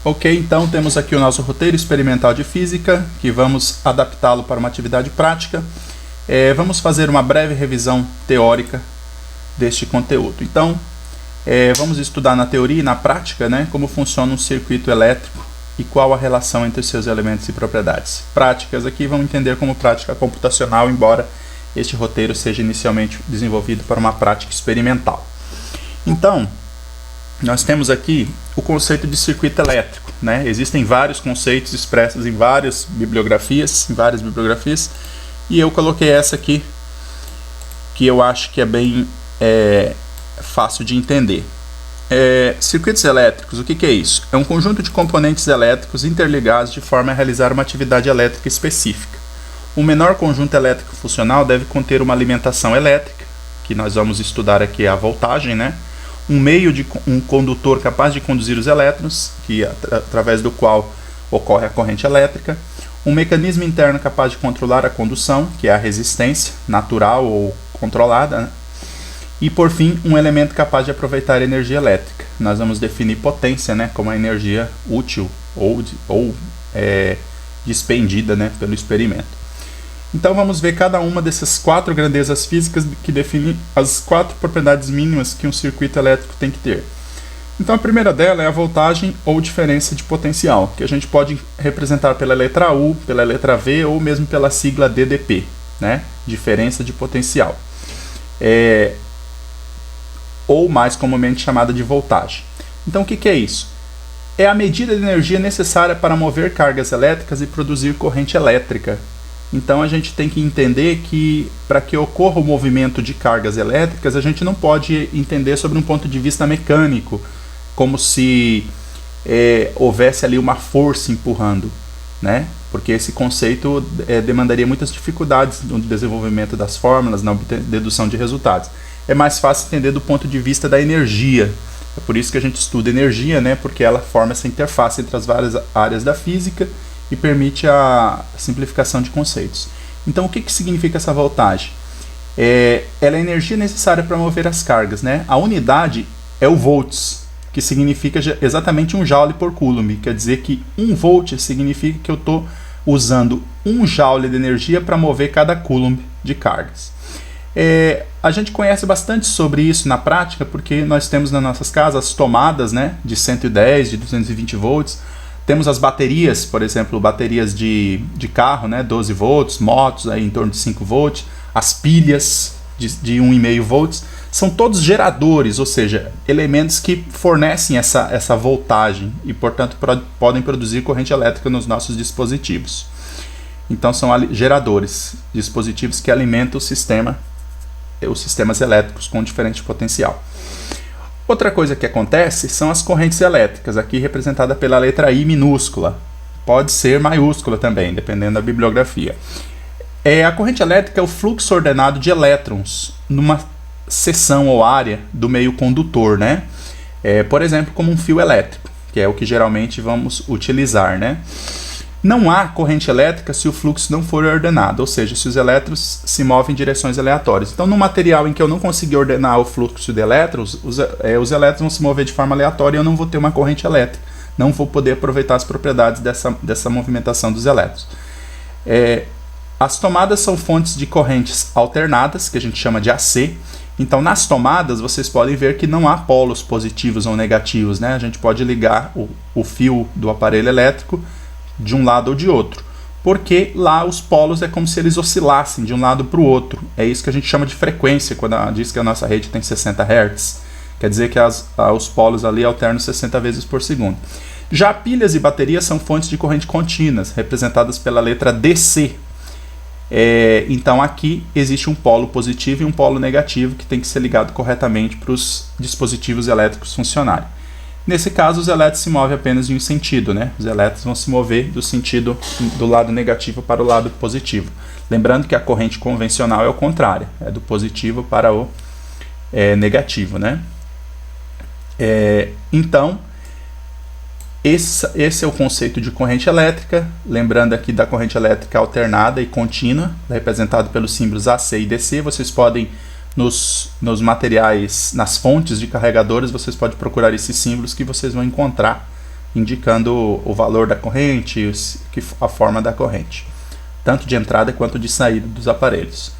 Ok, então temos aqui o nosso roteiro experimental de física, que vamos adaptá-lo para uma atividade prática. Vamos fazer uma breve revisão teórica deste conteúdo. Então, vamos estudar na teoria e na prática, né, como funciona um circuito elétrico e qual a relação entre seus elementos e propriedades. Práticas aqui vamos entender como prática computacional, embora este roteiro seja inicialmente desenvolvido para uma prática experimental. Então, nós temos aqui o conceito de circuito elétrico, né? Existem vários conceitos expressos em várias bibliografias, e eu coloquei essa aqui, que eu acho que é bem fácil de entender. Circuitos elétricos, o que é isso? É um conjunto de componentes elétricos interligados de forma a realizar uma atividade elétrica específica. O menor conjunto elétrico funcional deve conter uma alimentação elétrica, que nós vamos estudar aqui a voltagem, né? Um condutor capaz de conduzir os elétrons, através do qual ocorre a corrente elétrica, um mecanismo interno capaz de controlar a condução, que é a resistência natural ou controlada, né? E por fim, um elemento capaz de aproveitar a energia elétrica. Nós vamos definir potência, né, como a energia útil ou despendida, né, pelo experimento. Então vamos ver cada uma dessas 4 grandezas físicas que definem as 4 propriedades mínimas que um circuito elétrico tem que ter. Então a primeira dela é a voltagem ou diferença de potencial, que a gente pode representar pela letra U, pela letra V ou mesmo pela sigla DDP, né? Diferença de potencial. Ou mais comumente chamada de voltagem. Então o que é isso? É a medida de energia necessária para mover cargas elétricas e produzir corrente elétrica. Então a gente tem que entender que para que ocorra o movimento de cargas elétricas, a gente não pode entender sobre um ponto de vista mecânico, como se houvesse ali uma força empurrando, né? Porque esse conceito demandaria muitas dificuldades no desenvolvimento das fórmulas, na dedução de resultados. É mais fácil entender do ponto de vista da energia. É por isso que a gente estuda energia, né? Porque ela forma essa interface entre as várias áreas da física e permite a simplificação de conceitos. Então, o que significa essa voltagem? Ela é a energia necessária para mover as cargas, né? A unidade é o volts, que significa exatamente 1 joule por coulomb. Quer dizer que 1 volt significa que eu estou usando 1 joule de energia para mover cada coulomb de cargas. A gente conhece bastante sobre isso na prática, porque nós temos nas nossas casas as tomadas, né, de 110, de 220 volts. Temos as baterias, por exemplo, baterias de carro, né, 12 volts, motos aí em torno de 5 volts, as pilhas de 1,5 volts, são todos geradores, ou seja, elementos que fornecem essa voltagem e, portanto, podem produzir corrente elétrica nos nossos dispositivos. Então, são geradores, dispositivos que alimentam os sistemas elétricos com diferente potencial. Outra coisa que acontece são as correntes elétricas, aqui representada pela letra I minúscula. Pode ser maiúscula também, dependendo da bibliografia. A corrente elétrica é o fluxo ordenado de elétrons numa seção ou área do meio condutor, né? Por exemplo, como um fio elétrico, que é o que geralmente vamos utilizar, né? Não há corrente elétrica se o fluxo não for ordenado, ou seja, se os elétrons se movem em direções aleatórias. Então, no material em que eu não conseguir ordenar o fluxo de elétrons, os elétrons vão se mover de forma aleatória e eu não vou ter uma corrente elétrica. Não vou poder aproveitar as propriedades dessa movimentação dos elétrons. As tomadas são fontes de correntes alternadas, que a gente chama de AC. Então, nas tomadas, vocês podem ver que não há polos positivos ou negativos, né? A gente pode ligar o fio do aparelho elétrico de um lado ou de outro, porque lá os polos é como se eles oscilassem de um lado para o outro. É isso que a gente chama de frequência, quando diz que a nossa rede tem 60 Hz. Quer dizer que os polos ali alternam 60 vezes por segundo. Já pilhas e baterias são fontes de corrente contínuas, representadas pela letra DC. Então aqui existe um polo positivo e um polo negativo que tem que ser ligado corretamente para os dispositivos elétricos funcionarem. Nesse caso, os elétrons se movem apenas em um sentido, né? Os elétrons vão se mover do sentido do lado negativo para o lado positivo. Lembrando que a corrente convencional é o contrário, é do positivo para o negativo, né? Então, esse é o conceito de corrente elétrica. Lembrando aqui da corrente elétrica alternada e contínua, representado pelos símbolos AC e DC. Vocês podem nos materiais, nas fontes de carregadores, vocês podem procurar esses símbolos que vocês vão encontrar indicando o valor da corrente, a forma da corrente, tanto de entrada quanto de saída dos aparelhos.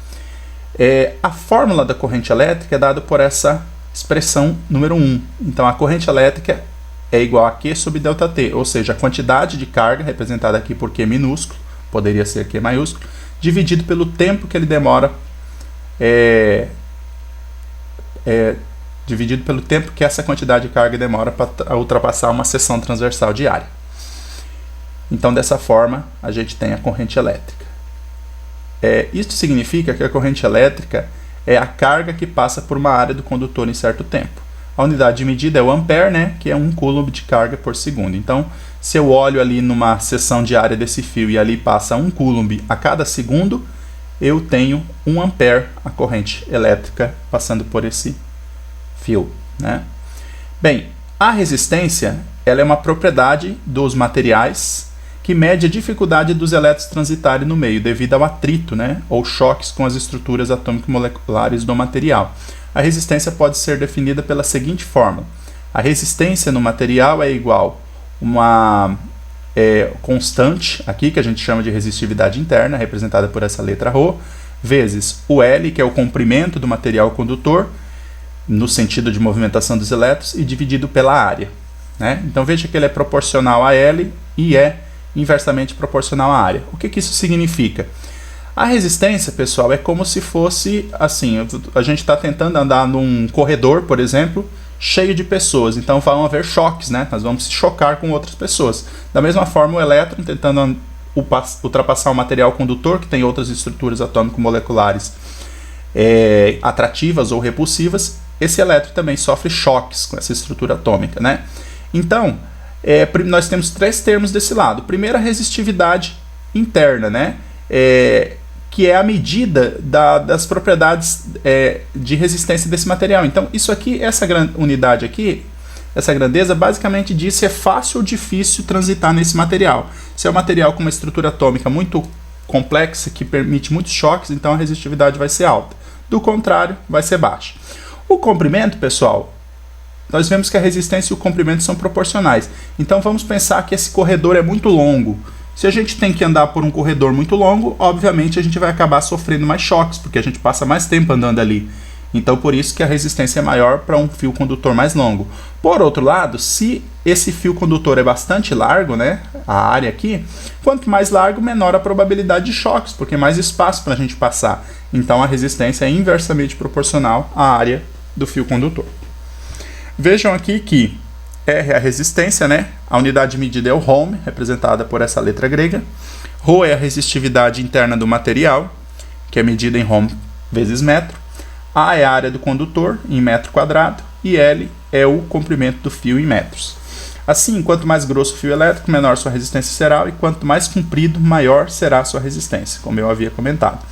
A fórmula da corrente elétrica é dada por essa expressão número 1. Então, a corrente elétrica é igual a Q sobre ΔT, ou seja, a quantidade de carga, representada aqui por Q minúsculo, poderia ser Q maiúsculo, dividido pelo tempo que ele demora, dividido pelo tempo que essa quantidade de carga demora para ultrapassar uma seção transversal de área. Então, dessa forma, a gente tem a corrente elétrica. Isso significa que a corrente elétrica é a carga que passa por uma área do condutor em certo tempo. A unidade de medida é o ampere, né, que é 1 coulomb de carga por segundo. Então, se eu olho ali numa seção de área desse fio e ali passa 1 coulomb a cada segundo, eu tenho 1 ampere a corrente elétrica passando por esse fio, né? Bem, a resistência, ela é uma propriedade dos materiais que mede a dificuldade dos elétrons transitarem no meio devido ao atrito, né, ou choques com as estruturas atômico-moleculares do material. A resistência pode ser definida pela seguinte fórmula: a resistência no material é igual a uma constante, aqui que a gente chama de resistividade interna, representada por essa letra ρ, vezes o L, que é o comprimento do material condutor, no sentido de movimentação dos elétrons, e dividido pela área, né? Então veja que ele é proporcional a L e é inversamente proporcional à área. O que isso significa? A resistência, pessoal, é como se fosse assim, a gente está tentando andar num corredor, por exemplo, cheio de pessoas, então vão haver choques, né? Nós vamos se chocar com outras pessoas. Da mesma forma, o elétron tentando ultrapassar o material condutor, que tem outras estruturas atômico-moleculares atrativas ou repulsivas, esse elétron também sofre choques com essa estrutura atômica, né? Então, nós temos 3 termos desse lado. Primeiro, a resistividade interna, né? Que é a medida das propriedades de resistência desse material. Então, isso aqui, essa unidade aqui, essa grandeza, basicamente diz se é fácil ou difícil transitar nesse material. Se é um material com uma estrutura atômica muito complexa, que permite muitos choques, então a resistividade vai ser alta. Do contrário, vai ser baixa. O comprimento, pessoal, nós vemos que a resistência e o comprimento são proporcionais. Então vamos pensar que esse corredor é muito longo. Se a gente tem que andar por um corredor muito longo, obviamente a gente vai acabar sofrendo mais choques, porque a gente passa mais tempo andando ali. Então por isso que a resistência é maior para um fio condutor mais longo. Por outro lado, se esse fio condutor é bastante largo, né, a área aqui, quanto mais largo, menor a probabilidade de choques, porque mais espaço para a gente passar. Então a resistência é inversamente proporcional à área do fio condutor. Vejam aqui que R é a resistência, né? A unidade de medida é o ohm, representada por essa letra grega. Ρ é a resistividade interna do material, que é medida em ohm vezes metro. A é a área do condutor, em metro quadrado. E L é o comprimento do fio em metros. Assim, quanto mais grosso o fio elétrico, menor sua resistência será, e quanto mais comprido, maior será a sua resistência, como eu havia comentado.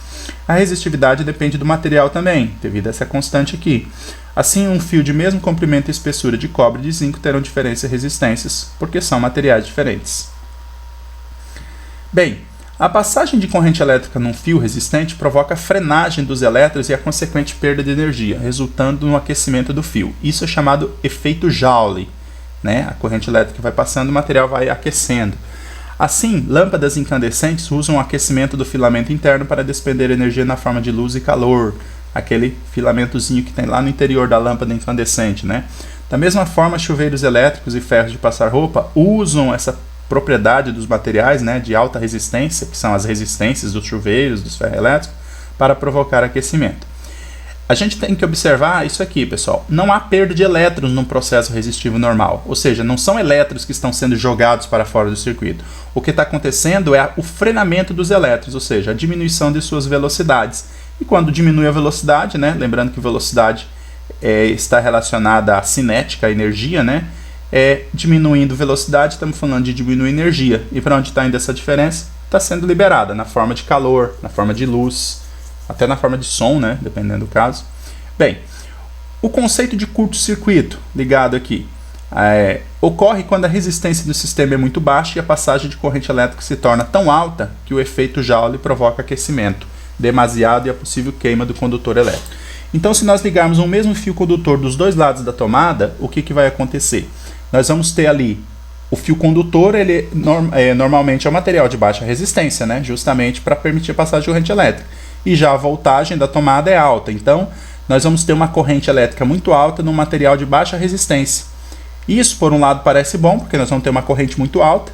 A resistividade depende do material também, devido a essa constante aqui. Assim, um fio de mesmo comprimento e espessura de cobre e de zinco terão diferentes resistências, porque são materiais diferentes. Bem, a passagem de corrente elétrica num fio resistente provoca a frenagem dos elétrons e a consequente perda de energia, resultando no aquecimento do fio. Isso é chamado efeito Joule, né? A corrente elétrica vai passando, o material vai aquecendo. Assim, lâmpadas incandescentes usam o aquecimento do filamento interno para despender energia na forma de luz e calor, aquele filamentozinho que tem lá no interior da lâmpada incandescente, né? Da mesma forma, chuveiros elétricos e ferros de passar roupa usam essa propriedade dos materiais, né, de alta resistência, que são as resistências dos chuveiros, dos ferros elétricos, para provocar aquecimento. A gente tem que observar isso aqui, pessoal. Não há perda de elétrons num processo resistivo normal. Ou seja, não são elétrons que estão sendo jogados para fora do circuito. O que está acontecendo é o frenamento dos elétrons, ou seja, a diminuição de suas velocidades. E quando diminui a velocidade, né, lembrando que velocidade está relacionada à cinética, à energia, né, diminuindo velocidade, estamos falando de diminuir energia. E para onde está indo essa diferença? Está sendo liberada na forma de calor, na forma de luz, até na forma de som, né, dependendo do caso. Bem, o conceito de curto-circuito ligado aqui ocorre quando a resistência do sistema é muito baixa e a passagem de corrente elétrica se torna tão alta que o efeito Joule provoca aquecimento demasiado e a possível queima do condutor elétrico. Então, se nós ligarmos um mesmo fio condutor dos dois lados da tomada, o que vai acontecer? Nós vamos ter ali O fio condutor, ele normalmente é um material de baixa resistência, né? Justamente para permitir a passagem de corrente elétrica. E já a voltagem da tomada é alta, então nós vamos ter uma corrente elétrica muito alta num material de baixa resistência. Isso, por um lado, parece bom, porque nós vamos ter uma corrente muito alta,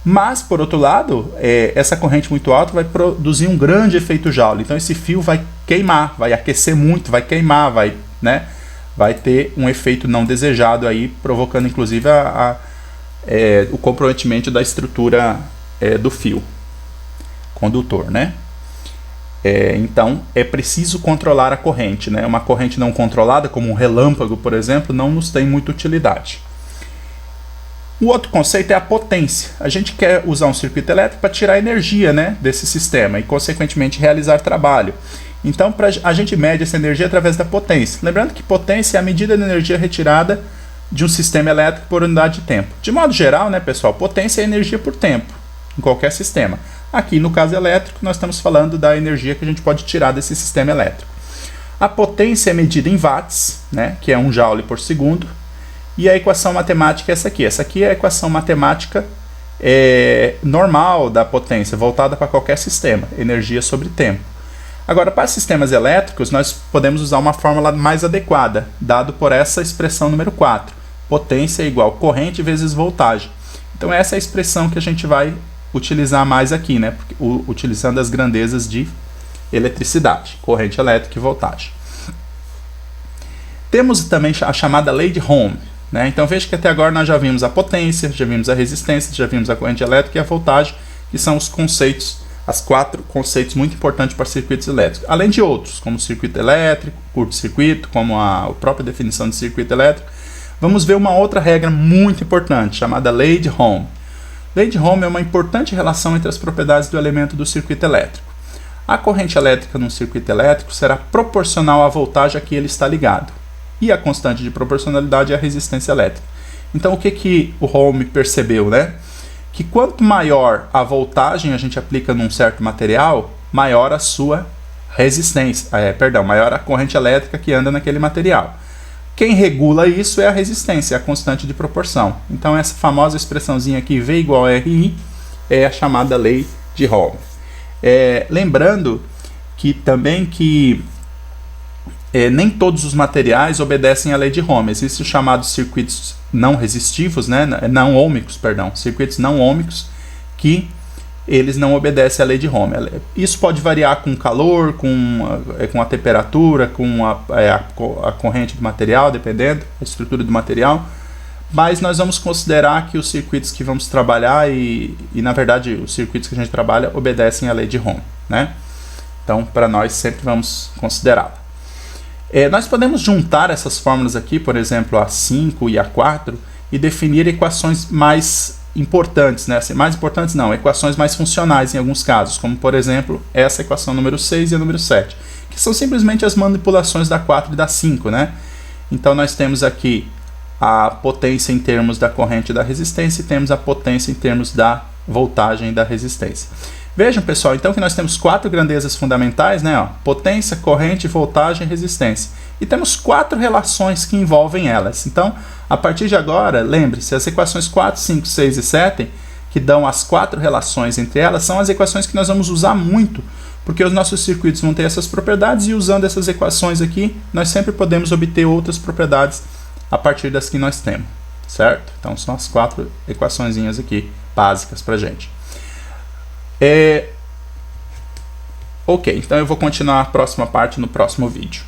mas, por outro lado, essa corrente muito alta vai produzir um grande efeito Joule. Então esse fio vai queimar, vai aquecer muito, vai queimar, vai ter um efeito não desejado aí, provocando inclusive o comprometimento da estrutura do fio condutor, né? Então é preciso controlar a corrente, né? Uma corrente não controlada, como um relâmpago, por exemplo, não nos tem muita utilidade. O outro conceito é a potência. A gente quer usar um circuito elétrico para tirar energia, né, desse sistema e, consequentemente, realizar trabalho. Então, a gente mede essa energia através da potência. Lembrando que potência é a medida de energia retirada de um sistema elétrico por unidade de tempo. De modo geral, né, pessoal, potência é energia por tempo, em qualquer sistema. Aqui, no caso elétrico, nós estamos falando da energia que a gente pode tirar desse sistema elétrico. A potência é medida em watts, né, que é 1 joule por segundo. E a equação matemática é essa aqui. Essa aqui é a equação matemática normal da potência, voltada para qualquer sistema, energia sobre tempo. Agora, para sistemas elétricos, nós podemos usar uma fórmula mais adequada, dado por essa expressão número 4. Potência é igual corrente vezes voltagem. Então, essa é a expressão que a gente vai utilizar mais aqui, né? Utilizando as grandezas de eletricidade, corrente elétrica e voltagem. Temos também a chamada lei de Ohm. Né? Então veja que até agora nós já vimos a potência, já vimos a resistência, já vimos a corrente elétrica e a voltagem, que são os conceitos, as 4 conceitos muito importantes para circuitos elétricos. Além de outros, como circuito elétrico, curto-circuito, como a própria definição de circuito elétrico, vamos ver uma outra regra muito importante, chamada lei de Ohm. Lei de Ohm é uma importante relação entre as propriedades do elemento do circuito elétrico. A corrente elétrica num circuito elétrico será proporcional à voltagem a que ele está ligado. E a constante de proporcionalidade é a resistência elétrica. Então o que o Ohm percebeu, né? Que quanto maior a voltagem a gente aplica num certo material, maior a sua resistência, maior a corrente elétrica que anda naquele material. Quem regula isso é a resistência, a constante de proporção. Então essa famosa expressãozinha aqui, V igual a RI, é a chamada lei de Ohm. Lembrando que também nem todos os materiais obedecem à lei de Ohm. Existem os chamados circuitos não resistivos, né? Não ômicos, perdão, circuitos não ômicos, que eles não obedecem à lei de Ohm. Isso pode variar com o calor, com a temperatura, com a corrente do material, dependendo da estrutura do material. Mas nós vamos considerar que os circuitos que vamos trabalhar na verdade, os circuitos que a gente trabalha obedecem à lei de Ohm, né? Então, para nós, sempre vamos considerá-la. Nós podemos juntar essas fórmulas aqui, por exemplo, a 5 e a 4, e definir equações mais importantes, né? Mais importantes não, equações mais funcionais em alguns casos, como por exemplo, essa equação número 6 e a número 7, que são simplesmente as manipulações da 4 e da 5, né? Então nós temos aqui a potência em termos da corrente e da resistência, e temos a potência em termos da voltagem e da resistência. Vejam, pessoal, então que nós temos 4 grandezas fundamentais, né? Potência, corrente, voltagem e resistência. E temos 4 relações que envolvem elas. Então, a partir de agora, lembre-se, as equações 4, 5, 6 e 7, que dão as 4 relações entre elas, são as equações que nós vamos usar muito, porque os nossos circuitos vão ter essas propriedades, e usando essas equações aqui, nós sempre podemos obter outras propriedades a partir das que nós temos, certo? Então, são as 4 equaçõezinhas aqui, básicas para a gente. Ok, então eu vou continuar a próxima parte no próximo vídeo.